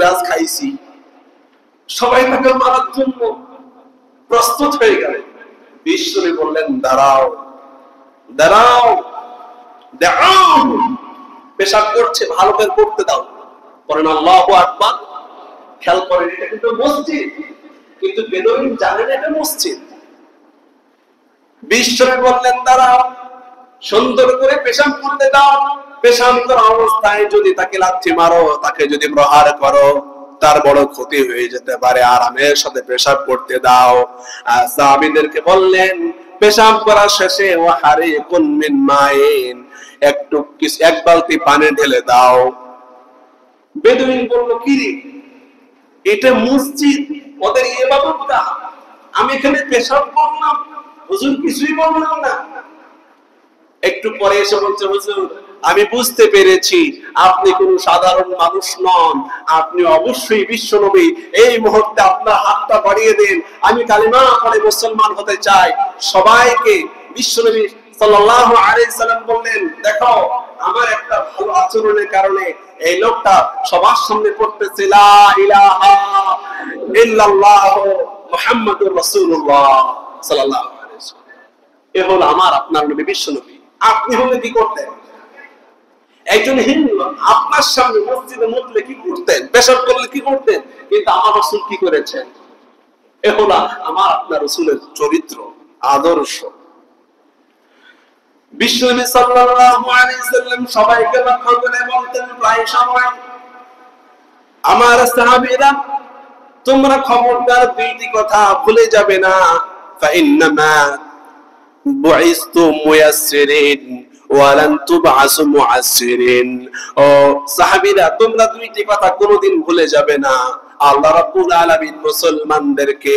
গ্রাস খাইছি, সবাই তাকে মারার জন্য প্রস্তুত হয়ে গেল। বিশ্বনবী বললেন, দাঁড়াও দাঁড়াও দাঁড়াও, পেশাব করছে, ভালো করে করতে দাও। বলেন আল্লাহু আকবার। খেয়াল করেন, এটা কিন্তু মসজিদ, কিন্তু বেদুইন জানেন এটা মসজিদ। বিশ্বনবী বললেন, দাঁড়াও, সুন্দর করে পেশাব করতে দাও। পেশাব করা অবস্থায় যদি তাকে লাথি মারো, তাকে যদি প্রহার করো, তার বড় ক্ষতি হয়ে যেতে পারে। আরামের সাথে পেশাব করতে দাও। সাহাবীদেরকে বললেন, পেশাব করা শেষে ওয়াহারিকুন মিন মাইন, একটু এক বালতি পানি ঢেলে দাও। বেদুইন বলল, কি রে, এটা মসজিদ, ওদের ইবাদতগাহ, আমি এখানে পেশাব করলাম, হুজুর কিছুই বললাম না। একটু পরে এসে বলছে, হুজুর আমি বুঝতে পেরেছি আপনি কোন সাধারণ মানুষ নন, আপনি অবশ্যই বিশ্বনবী। এই মুহূর্তে আপনার হাতটা বাড়িয়ে দেন, আমি কালিমা পড়ে মুসলমান হতে চাই। সবাইকে বিশ্বনবী সাল্লাল্লাহু আলাইহি সাল্লাম বললেন, দেখো আমার একটা ভালো আচরণের কারণে এই লোকটা সবার সামনে পড়তেছে লা ইলাহা ইল্লাল্লাহ মুহাম্মাদুর রাসূলুল্লাহ সাল্লাল্লাহু আলাইহি ওয়াসাল্লাম। এ হলো আমার আপনার নবী বিশ্বনবী। আপনি হলে কি করতেন? একজন হিন্দু আপনার সামনে মসজিদে মুতলে কি করতেন, পেশাব করলে কি করতেন? কিন্তু আমার রাসূল কি করেছেন? এ হলো আমার আপনার রাসূলের চরিত্র, আদর্শ। বিশ্বনবী সাল্লাল্লাহু আলাইহি সাল্লাম সবাইকে লক্ষ্য করে বলতেন, প্রায় সময়, আমার সাহাবীরা তোমরা খবরদার দুইটি কথা ভুলে যাবে না। ফাইন্নামা বুইসতু মুয়াসসিরিন ওয়া লান তুবআসু মুআসসিরিন। ও সাহাবীরা, তোমরা দুইটি কথা কোনোদিন ভুলে যাবে না। আল্লাহ রাব্বুল আলামিন মুসলমানদেরকে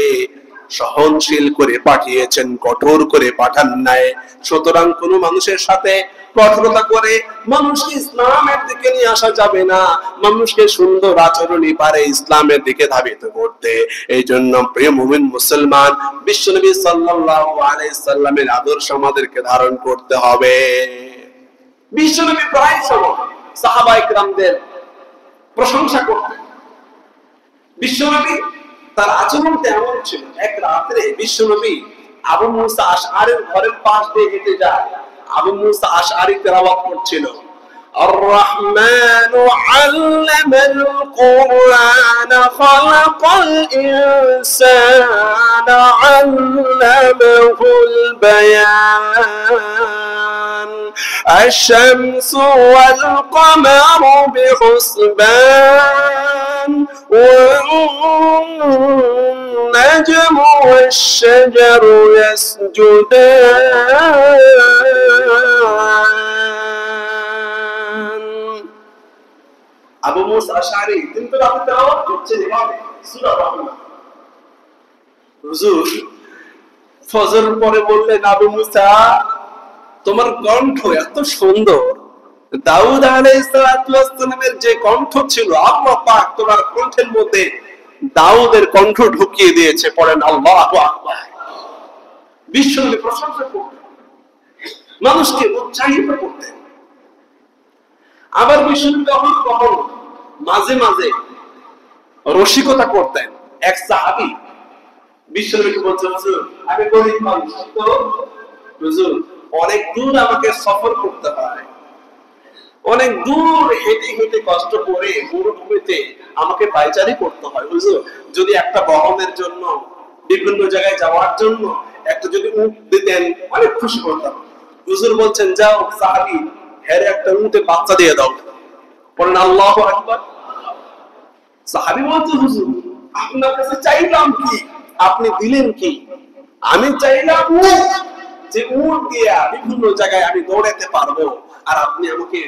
সহনশীল করে পাঠিয়েছেন, কঠোর করে পাঠান নাই। সুতরাং কোন মানুষের সাথে কঠোরতা করে মানুষকে ইসলামের দিকে নিয়ে আসা যাবে না। মানুষকে সুন্দর আচরণই পারে ইসলামের দিকে ধাবিত করতে। এই জন্য প্রিয় মুমিন মুসলমান, বিশ্বনবী সাল্লাল্লাহু আলাইহি সাল্লামের আদর্শ আমাদেরকে ধারণ করতে হবে। বিশ্বনবী প্রায় সময় সাহাবায়ে কেরামদের প্রশংসা করতেন। বিশ্বনবী তার আচরণটা এমন ছিল, এক রাতে বিশ্বনবী আবু মুসা আশআরীর ঘরের পাশ দিয়ে হেঁটে যায়। আবু মুসা আশআরী তেলাওয়াত করছিল, আর-রাহমানু আল্লামাল কুরআনা খালাকাল ইনসানা আল্লামাহুল বায়ান আশ-শামসু ওয়াল কামারু বিহুসবান والنجم والشجر يسجدان। আবু মুসা আশআরী তিনি তো রাতে তেলাওয়াত করছেন এভাবে সূরা রহমান। হুজুর ফজর পরে বললেন, আবু মুসা তোমার কণ্ঠ এত সুন্দর, দাউদ আলাইহিস সালামের যে কণ্ঠ ছিল, আল্লাহ পাক তোমার কণ্ঠের মধ্যে দাউদের কণ্ঠ ঢুকিয়ে দিয়েছে। পড়েন আল্লাহু আকবার। বিশ্বনবী প্রশংসা করতেন, মানুষকে উৎসাহিত করতেন। আবার বিশ্বনবী কখনো মাঝে মাঝে রসিকতা করতেন। এক সাহাবী বিশ্বনবীকে বলছেন, হুজুর আমি গরীব মানুষ, তো হুজুর অনেক দূর আমাকে সফর করতে হয়, অনেক দূর হেঁটে হেঁটে কষ্ট করে মরুভূমিতে আমাকে পায়চারি করতে হয়। হুজুর যদি একটা বহনের জন্য, বিভিন্ন জায়গায় যাওয়ার জন্য একটা যদি উট দিতেন অনেক খুশি হতাম। হুজুর বলছেন, যাও সাহাবী হেরে একটা উটে বাচ্চা দিয়ে দাও। বলেন আল্লাহু আকবার। সাহাবী বলছে, হুজুর আপনার কাছে চাইলাম কি, আপনি দিলেন কি? আমি চাইলাম যে উট দিয়ে বিভিন্ন জায়গায় আমি দৌড়াতে পারবো, আর আপনি আমাকে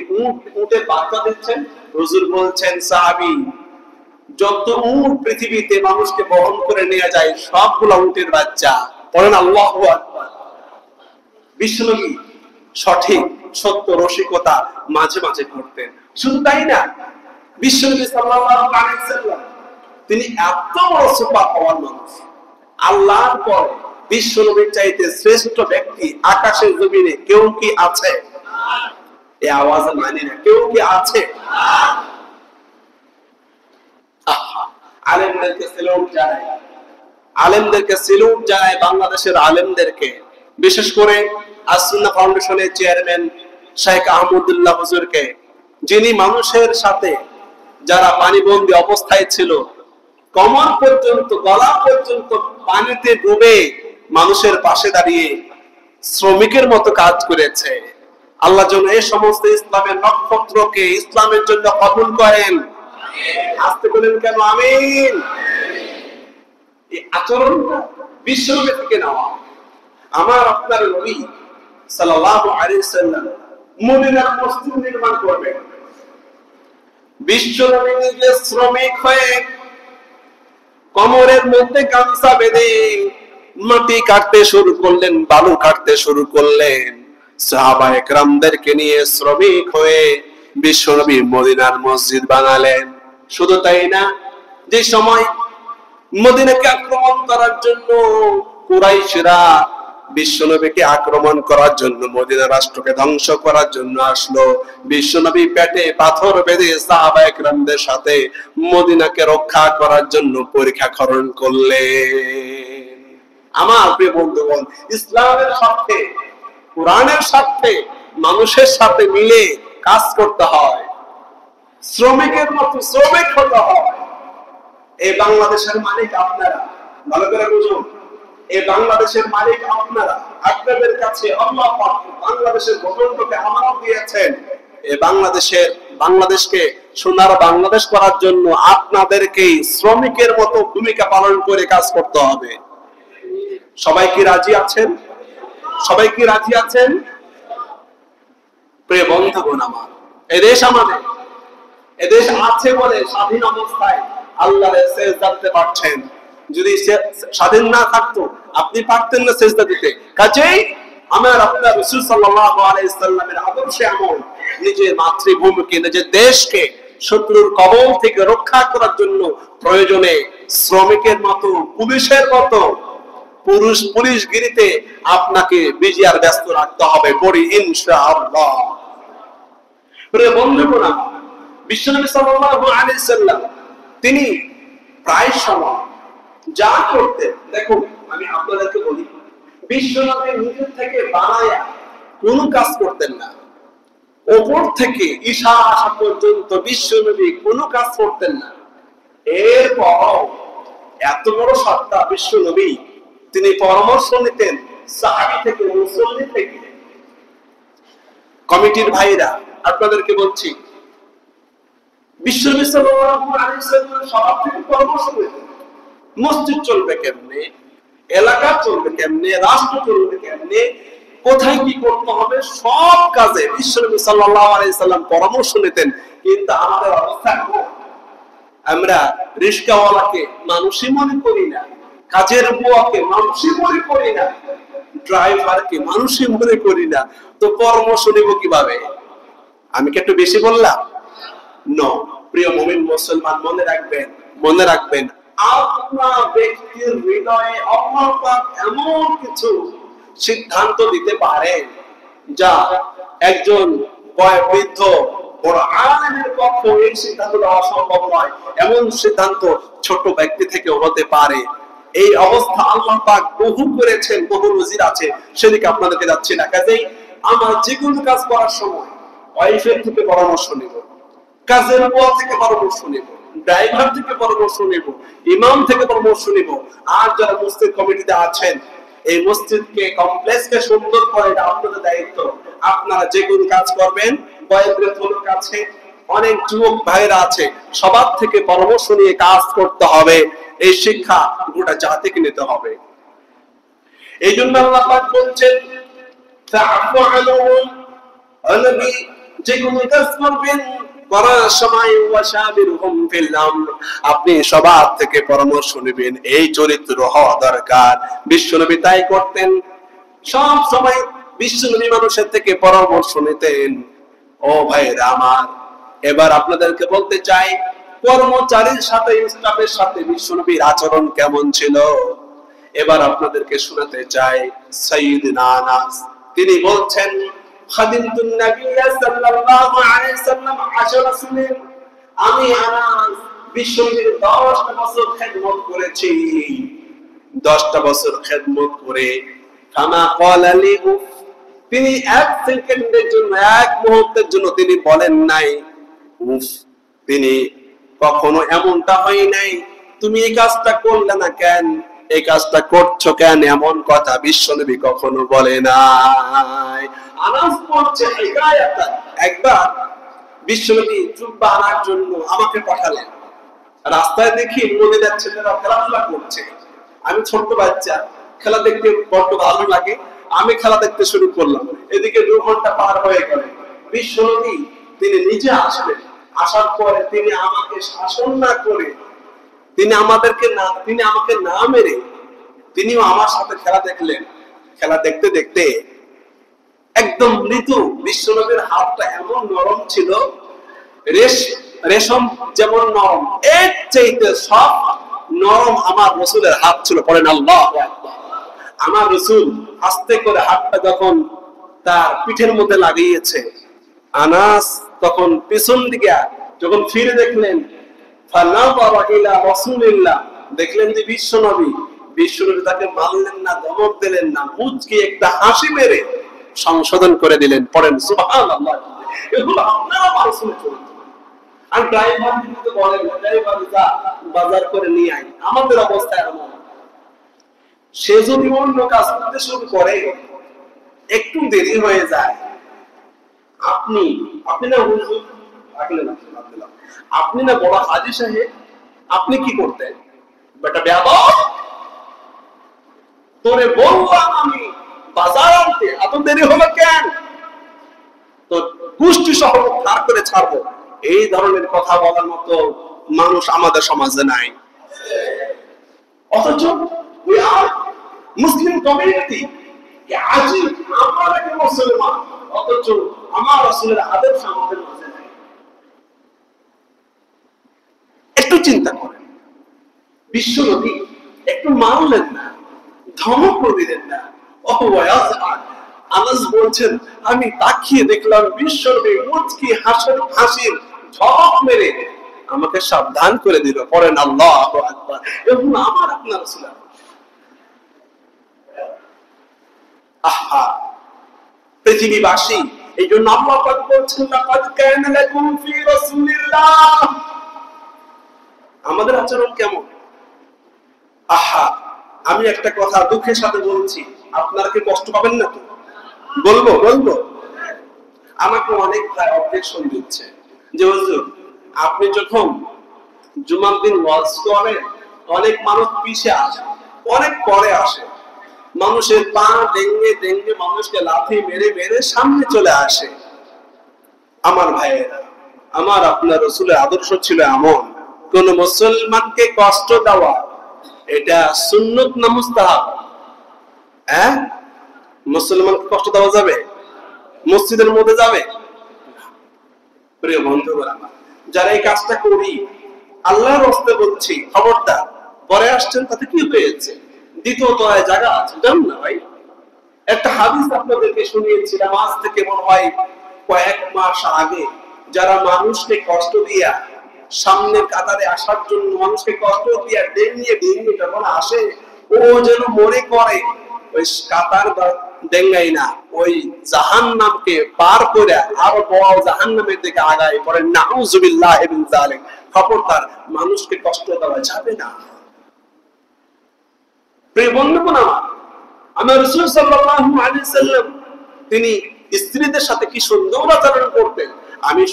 উটের বাচ্চা দিচ্ছেন। হুজুর বলছেন, সাহাবী যত উট পৃথিবীতে মানুষকে বহন করে নিয়ে যায় সবগুলো উটের বাচ্চা। বলেন আল্লাহু আকবার। বিশ্বনবী সঠিক সত্য রসিকতা মাঝে মাঝে করতেন। শুধু তাই না, বিশ্বনবী সাল্লাল্লাহু আলাইহি সাল্লাম তিনি এত বড় সুপার পাওয়ার মানুষ, আল্লাহর পর বিশ্বনবীর চাইতে শ্রেষ্ঠ ব্যক্তি আকাশের জমিনে কেউ কি আছে? এই আওয়াজ মানি না, কেউ কি আছে? আলেমদেরকে সেলুট জানাই, আলেমদেরকে সেলুট জানাই, বাংলাদেশের আলেমদেরকে, বিশেষ করে আস-সুন্নাহ ফাউন্ডেশনের চেয়ারম্যান শেখ আহমদুল্লাহ হুজুরকে, যিনি মানুষের সাথে যারা পানিবন্দী অবস্থায় ছিল, কমর পর্যন্ত গলা পর্যন্ত পানিতে ডুবে মানুষের পাশে দাঁড়িয়ে শ্রমিকের মতো কাজ করেছে। আল্লাহ যেন এই সমস্ত ইসলামের নক্ষত্রকে ইসলামের জন্য কবুল করেন। আসতে বলেন কেন আমিন। এই আচরণটা বিশ্বনবী থেকে নেওয়া। আমার আপনার নবী সাল্লাল্লাহু আলাইহি সাল্লাম মদিনার মসজিদ নির্মাণ করবেন, বিশ্বনবী নিজে শ্রমিক হয়ে কোমরের মধ্যে গামছা বেঁধে মাটি কাটতে শুরু করলেন, বালু কাটতে শুরু করলেন, সাহাবায়ে কেরামদেরকে নিয়ে শ্রমিক হয়ে বিশ্বনবী মদিনার মসজিদ বানালেন। শুধু তাই না, যে সময় মদিনাকে আক্রমণ করার জন্য কুরাইশরা বিশ্বনবীকে আক্রমণ করার জন্য, মদিনা রাষ্ট্রকে ধ্বংস করার জন্য আসলো, বিশ্বনবী পেটে পাথর বেঁধে সাহাবায়ে কেরামদের সাথে মদিনাকে রক্ষা করার জন্য পরীক্ষা খরণ করলেন। আমার প্রিয় বন্ধুগণ, ইসলামের সাথে, কোরআনের সাথে, মানুষের সাথে মিলে কাজ করতে হয়, শ্রমিকের মতো শ্রমিক হতে হয়। এই বাংলাদেশের মালিক আপনারা, ভালো করে বুঝুন, এই বাংলাদেশের মালিক আপনারা। আপনাদের কাছে আল্লাহ পাক বাংলাদেশের ভূখণ্ডকে আমানত দিয়েছেন। এই বাংলাদেশকে সোনার বাংলাদেশ করার জন্য আপনাদেরকে শ্রমিকের মতো ভূমিকা পালন করে কাজ করতে হবে। সবাই কি রাজি আছেন? সবাই কি রাজি আছেন? প্রিয় বন্ধুগণ আমার, এদেশ আমাদের, এদেশ আছে বলে স্বাধীন অবস্থায় আল্লাহর সেজদা দিতে পারছেন। যদি স্বাধীন না থাকতো আপনি পারতেন না সেজদা দিতে। কাজেই আমার আপনার রাসূল সাল্লাল্লাহু আলাইহি সাল্লামের আদর্শে আমল, নিজের মাতৃভূমিকে, নিজের দেশকে শত্রুর কবল থেকে রক্ষা করার জন্য প্রয়োজনে শ্রমিকের মতো, পুলিশের মতো, পুলিশগিরিতে আপনাকে বিজি আর ব্যস্ত রাখতে হবে। পড়ি ইনশাআল্লাহ। প্রিয় বন্ধুগণ, বিশ্বনবী সাল্লাল্লাহু আলাইহি সাল্লাম তিনি প্রায় সময় যা করতেন, দেখুন আমি আপনাদেরকে বলি, বিশ্বনবী নিজের থেকে বানায়া কোনো কাজ করতেন না। ওপর থেকে ঈশা আসা পর্যন্ত বিশ্বনবী কোনো কাজ করতেন না। এরপর এত বড় সত্তা বিশ্বনবী, তিনি পরামর্শ নিতেন সাহাবী থেকে, মুসল্লি থেকে। কমিটির ভাইরা আপনাদেরকে বলছি, বিশ্বনবী সাল্লাল্লাহু আলাইহি ওয়াসাল্লাম সবার থেকে পরামর্শ নিতেন। মসজিদ চলবে কেমনে, এলাকা চলবে কেমনে, রাষ্ট্র চলবে কেমনে, কোথায় কি করতে হবে, সব কাজে বিশ্বনবী সাল্লাল্লাহু আলাইহি ওয়াসাল্লাম পরামর্শ নিতেন। কিন্তু আমাদের অবস্থা এখন, আমরা রিস্কাওয়ালাকে মানুষই মনে করি না, কাজের বুয়াকে মানুষই মনে করি না, ড্রাইভারকে মানুষই মনে করি না। তো পরামর্শ নিব কিভাবে? আমি কি একটু বেশি বললাম? নো, প্রিয় মুমিন মুসলমান, মনে রাখবেন আপনার ব্যক্তির হৃদয়ে আল্লাহ পাক এমন কিছু সিদ্ধান্ত দিতে পারেন যা একজন বয়োবৃদ্ধ বড় আলেমের পক্ষে এই সিদ্ধান্ত দেওয়া সম্ভব নয়। এমন সিদ্ধান্ত ছোট ব্যক্তি থেকে হতে পারে। এই অবস্থা আল্লাহ পাক বহু করেছেন, বহু নজির আছে, সেদিকে আপনাদেরকে যাচ্ছি না। কাজেই আমার যে কোনো কাজ করার সময় ওয়াইফের থেকে পরামর্শ নিব, কাজের বুয়া থেকে পরামর্শ নিব, ড্রাইভার থেকে পরামর্শ নিব, ইমাম থেকে পরামর্শ নিব। আর যারা মসজিদ কমিটিতে আছেন, এই মসজিদকে, কমপ্লেক্সকে সুন্দর করে, এটা আপনাদের দায়িত্ব। আপনারা যে কোনো কাজ করবেন, বয়োবৃদ্ধদের কাছে অনেক যুবক ভাইরা আছে, সবার থেকে পরামর্শ নিয়ে কাজ করতে হবে। এই শিক্ষা গোটা জাতিকে নিতে হবে। এই জন্য আল্লাহ পাক বলছেন, ফাআফু আনহুম, নবী যে কোনো কাজ করবেন করার সময় ওয়াশাবিরহুম ফিল আমর, আপনি সবার থেকে পরামর্শ নেবেন। এই চরিত্র হওয়া দরকার। বিশ্বনবী তাই করতেন, সব সময় বিশ্বনবী মানুষের থেকে পরামর্শ নিতেন। ও ভাইরা আমার, এবার আপনাদেরকে বলতে চাই, কর্মচারীর সাথে, স্টাফের সাথে বিশ্বনবীর আচরণ কেমন ছিল। এবার আপনাদেরকে শোনাতে চাই সাইয়্যিদনা আনাস, তিনি বলছেন, খাদিমতুন নবী সাল্লাল্লাহু আলাইহি সাল্লাম 10 সিনিন, আমি আনাস বিশ্বনবীর 10টা বছর খেদমত করেছি। 10টা বছর খেদমত করে কামা ক্বালা লি উফ, তিনি এক সেকেন্ডের জন্য, এক মুহূর্তের জন্য তিনি বলেন নাই উফ। তিনি কখনো এমনটা হয় নাই তুমি এই কাজটা করলে না কেন, এই কাজটা করছো কেন, এমন কথা বিশ্বনবী কখনো বলে নাই। আনাস বলছে হিকায়াতান, একবার বিশ্বনবী জুব্বা আনার জন্য আমাকে পাঠালেন। রাস্তায় দেখি মদিনার ছেলেরা খেলাধুলা করছে, আমি ছোট্ট বাচ্চা, খেলা দেখতে বড্ড ভালো লাগে, আমি খেলা দেখতে শুরু করলাম। এদিকে 2 ঘন্টা পার হয়ে গেল। বিশ্বনবী তিনি নিজে আসলেন, আসার পরে তিনি আমাকে শাসন না করে, তিনি আমাকে না মেরে তিনিও আমার সাথে খেলা দেখলেন। খেলা দেখতে দেখতে একদম মৃদু, বিশ্বনবীর হাতটা এমন নরম ছিল, রেশম যেমন নরম, এর চাইতে সব নরম আমার রাসূলের হাত ছিল। পড়েন আল্লাহু আকবার। আমার রাসূল আস্তে করে হাতটা যখন তার পিঠের মধ্যে লাগিয়েছে, আনাস তখন পিছন দিকে যখন ফিরে দেখলেন, ফানাযারা ইলা রাসূলিল্লাহ, দেখলেন যে বিশ্বনবী তাকে মারলেন না, ধমক দিলেন না, মুচকি একটা হাসি মেরে সংশোধন করে দিলেন। পড়েন সুবহানাল্লাহ। এগুলো আপনারা রাসূল চলুন। আর ড্রাইভার কিন্তু বলেন ড্রাইভার যা বাজার করে নিয়ে আয়, আমাদের অবস্থা এমন। সে যদি অন্য কাজ করতে শুরু করে, একটু দেরি হয়ে যায়, আপনি না হুজুর, আপনি না বড় হাজী সাহেব, আপনি কি করতেন? বেটা বেয়াদব, তোরে বললাম আমি বাজার আনতে, এত দেরি হলো কেন? তো কুষ্টি সহ ধার করে ছাড়বো। এই ধরনের কথা বলার মতো মানুষ আমাদের সমাজে নাই। অথচ মুসলিম কমিউনিটি আজই আমরা কি মুসলমান, অথচ আমার রাসূলের আদর্শ আমাদের মাঝে নাই। একটু চিন্তা করেন, বিশ্বনবী একটু মানলেন না, ধমক দিলেন না। আনাস বলছেন আমি তাকিয়ে দেখলাম বিশ্বনবী মুচকি হাসির ঝলক মেরে আমাকে সাবধান করে দিল। পড়েন আল্লাহু আকবার। এবং আমার আপনার রাসূল, আহা পৃথিবীবাসী, এই জন্য আল্লাহ পাক বলছেন লাকাদ কানা লাকুম ফি রাসূলিল্লাহ। আমাদের আচরণ কেমন? আহা, আমি একটা কথা দুঃখের সাথে বলছি, আপনারা কি কষ্ট পাবেন না তো? বলবো। আমাকে অনেক ভাই অবজেকশন দিচ্ছে যে হুজুর আপনি যখন জুমার দিন ওয়াজ করেন, অনেক মানুষ পিছে আসে, অনেক পরে আসে, মানুষের পা ডেঙ্গে মানুষকে লাথি মেরে সামনে চলে আসে। আমার ভাইয়েরা, আমার আপনার রাসূলের আদর্শ ছিল এমন, কোন মুসলমানকে কষ্ট দেওয়া এটা সুন্নত না মুস্তাহাব? মুসলমানকে কষ্ট দেওয়া যাবে? মসজিদের মধ্যে যাবে? প্রিয় বন্ধুরা, যারা এই কাজটা করি, আল্লাহর রাস্তে বলছি, খবরদার। পরে আসছেন তাতে কি হয়েছে? দ্বিতীয় তলায় জায়গা আছে, জানেন না ভাই? একটা হাদিস আপনাদেরকে শুনিয়েছিলাম আজ থেকে মনে হয় কয়েক মাস আগে। যারা মানুষকে কষ্ট দিয়া, সামনের কাতারে আসার জন্য মানুষকে কষ্ট দিয়া ডেঙ্গিয়ে যখন আসে, ও যেন মনে করে ওই কাতার ডেঙ্গাই না, ওই জাহান্নামকে পার করে আরো বড় জাহান্নামের দিকে আগায়। পরে নাউযুবিল্লাহ মিন যালিক। খবরদার, মানুষকে কষ্ট দেওয়া যাবে না। প্রিয় বন্ধুগণ, আমার রাসূল সাল্লাল্লাহু আলাইহি ওয়াসাল্লাম তিনি স্ত্রীদের সাথে কি সুন্দর আচরণ করতেন। আমি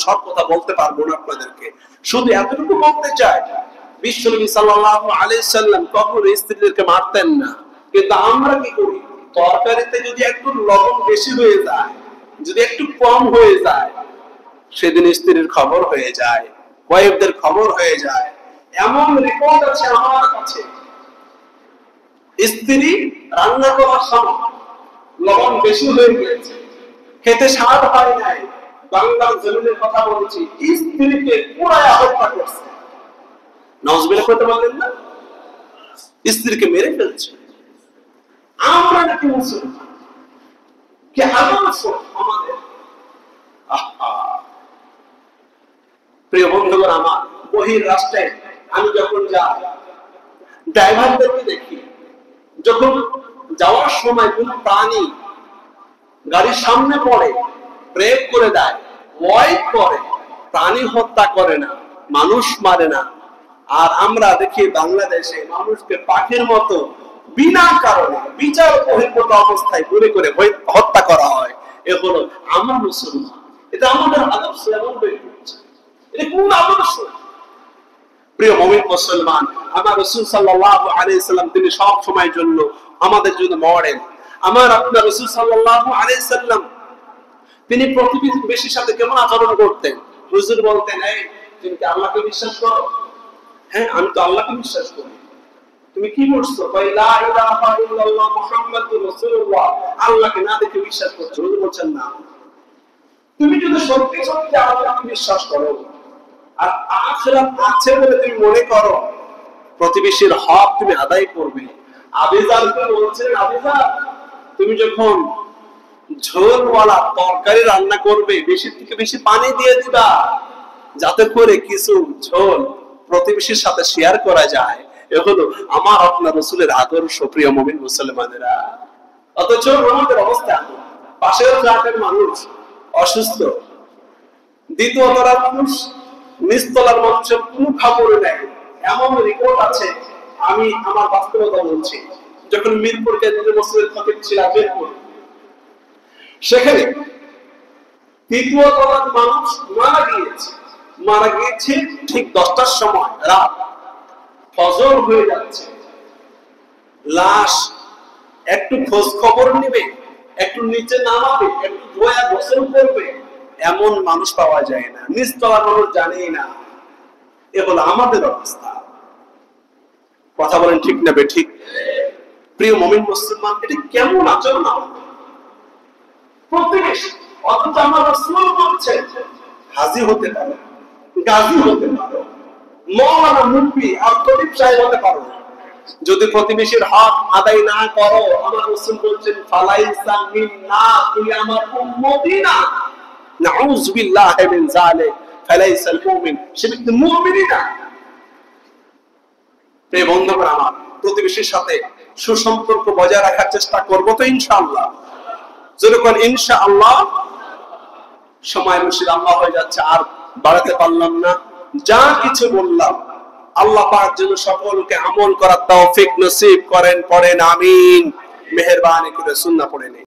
সব কথা বলতে পারবো না আপনাদেরকে, শুধু এতটুকু বলতে চাই, বিশ্বনবী সাল্লাল্লাহু আলাইহি ওয়াসাল্লাম কখনো স্ত্রীদেরকে মারতেন না। কিন্তু আমরা কি করি? তরকারিতে যদি একটু লবণ বেশি হয়ে যায়, যদি একটু কম হয়ে যায়, সেদিন স্ত্রীর খবর হয়ে যায়, ওয়াইফদের খবর হয়ে যায়। এমন রিপোর্ট আছে আমার কাছে, স্ত্রী রান্না করার সময় লবণ বেশি হয়ে গেছে, খেতে স্বাদ হয় নাই, বাংলার জমিনের কথা বলছি, স্ত্রীকে পুরাই হত্যা করছে। নাউজুবিল্লাহ করতে পারলেন না? স্ত্রীকে মেরে ফেলছে। আমরা নাকি মুসলমান? কি আদর্শ আমাদের! প্রিয় বন্ধুগণ আমার, বহির রাষ্ট্রে আমি যখন যাই, ড্রাইভারদেরকে দেখি যখন যাওয়ার সময় কোন প্রাণী গাড়ির সামনে পড়ে ব্রেক করে দেয়, ওয়াইড করে, প্রাণী হত্যা করে না, মানুষ মারে না। আর আমরা দেখি বাংলাদেশে মানুষকে পাখির মতো বিনা কারণে বিচার বহির্ভূত অবস্থায় গুলি করে হত্যা করা হয়। এ হলো আমরা মুসলমান, এটা আমাদের আদর্শ, এমন হয়ে পড়ছে। এটা কোন আদর্শ? প্রিয় মুমিন মুসলমান, আমার রাসূল সাল্লাল্লাহু আলাইহি সাল্লাম তিনি সব সময়ের জন্য আমাদের জন্য মডেল। আমার আপনার রাসূল সাল্লাল্লাহু আলাইহি সাল্লাম তিনি প্রতিবেশীর সাথে কেমন আচরণ করতেন? হুজুর বলতেন, এই তুমি কি আল্লাহকে বিশ্বাস করো? হ্যাঁ, আমি তো আল্লাহকে বিশ্বাস করি। তুমি কি করছো? লা ইলাহা ইল্লাল্লাহ মুহাম্মাদুর রাসূলুল্লাহ, আল্লাহকে না দেখে বিশ্বাস করছো? হুজুর বলছেন না, তুমি যদি সত্যি সত্যি আল্লাহকে বিশ্বাস করো আর আখিরাত আছে বলে তুমি মনে করো, প্রতিবেশীর হক তুমি আদায় করবে। আবিজারকে বলছেন, আবিজার তুমি যখন ঝোলওয়ালা তরকারি রান্না করবে, বেশি থেকে বেশি পানি দিয়ে দিবা, যাতে করে কিছু ঝোল প্রতিবেশীর সাথে শেয়ার করা যায়। এগুলো আমার আপনার রাসূলের আদর্শ। প্রিয় মুমিন মুসলমানেরা, অথচ আমাদের অবস্থা, পাশের ফ্ল্যাটের মানুষ অসুস্থ, দ্বিতীয় তলার মানুষ, নিচতলার মানুষের কোনো খবর নেই, এমন রিপোর্ট আছে। আমি আমার বাস্তবতা বলছি, যখন মিরপুর কেন্দ্রীয় মসজিদের খতিব ছিলাম মিরপুর, সেখানে তৃতীয় তলার মানুষ মারা গিয়েছে ঠিক 10টার সময়, রাত ফজর হয়ে যাচ্ছে। লাশ একটু খোঁজ খবর নেবে, একটু নিচে নামাবে, একটু ধোয়া গোসল করবে, এমন মানুষ পাওয়া যায় না। নিচতলার মানুষ জানেই না। এ হলো আমাদের অবস্থা। কথা বলেন ঠিক না ঠিক? প্রিয় মুমিন মুসলমান, এটা কেমন আচরণ আমাদের প্রতিবেশী? অথচ আমার রাসূল বলছেন, হাজী হতে পারো, গাজী হতে পারো, মওলানা, মুফতি আর খতিব সাহেব হতে পারো, যদি প্রতিবেশীর হক আদায় না করো, আমার রাসূল বলছেন, ফালাইসা মিন্না, তুমি আমার উম্মতি না। নাউযু বিল্লাহি মিন যালিক, ফালাইসাল মুমিন, সে ব্যক্তি মুমিনই না। প্রিয় বন্ধুগণ, আমার প্রতিবেশীর সাথে সুসম্পর্ক বজায় রাখার চেষ্টা করব তো ইনশাআল্লাহ। যেরকম ইনশাআল্লাহ। সময় মুর্শিদ আল্লাহ হয়ে যাচ্ছে, আর বাড়াতে পারলাম না। যা কিছু বললাম, আল্লাহ পাক যেন সকলকে আমল করার তৌফিক নসিব করেন। পড়েন আমিন। মেহেরবানি করে সুন্নাহ পড়ে নিন।